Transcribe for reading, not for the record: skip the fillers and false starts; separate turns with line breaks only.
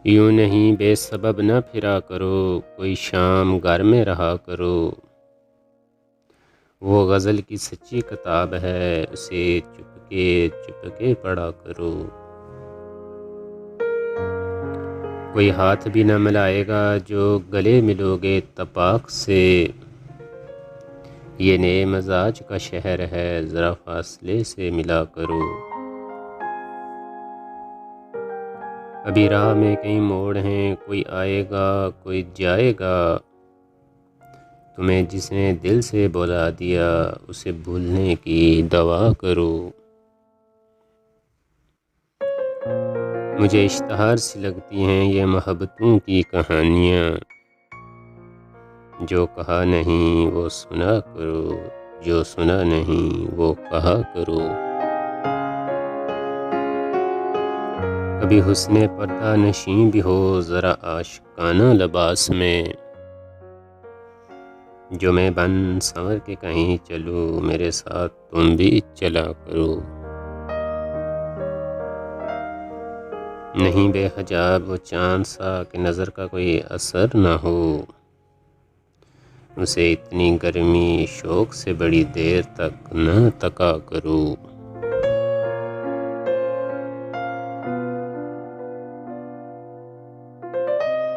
यूँ नहीं बेसबब न फिरा करो, कोई शाम घर में रहा करो। वो गज़ल की सच्ची किताब है, उसे चुपके चुपके पढ़ा करो। कोई हाथ भी न मिलाएगा जो गले मिलोगे इत्तेफाक से। ये नए मजाज का शहर है, ज़रा फासले से मिला करो। अभी राह में कई मोड़ हैं, कोई आएगा कोई जाएगा। तुम्हें जिसने दिल से बुला दिया, उसे भूलने की दवा करो। मुझे इश्तहार सी लगती हैं ये मोहब्बतों की कहानियाँ। जो कहा नहीं वो सुना करो, जो सुना नहीं वो कहा करो। कभी हुस्ने पर्दा नशीं भी हो ज़रा आशिकाना लिबास में। जो मैं बन संवर के कहीं चलूँ, मेरे साथ तुम भी चला करो। नहीं बेहिजाब वो चाँद सा कि नज़र का कोई असर ना हो। उसे इतनी गर्मी शौक़ से बड़ी देर तक न तका करो।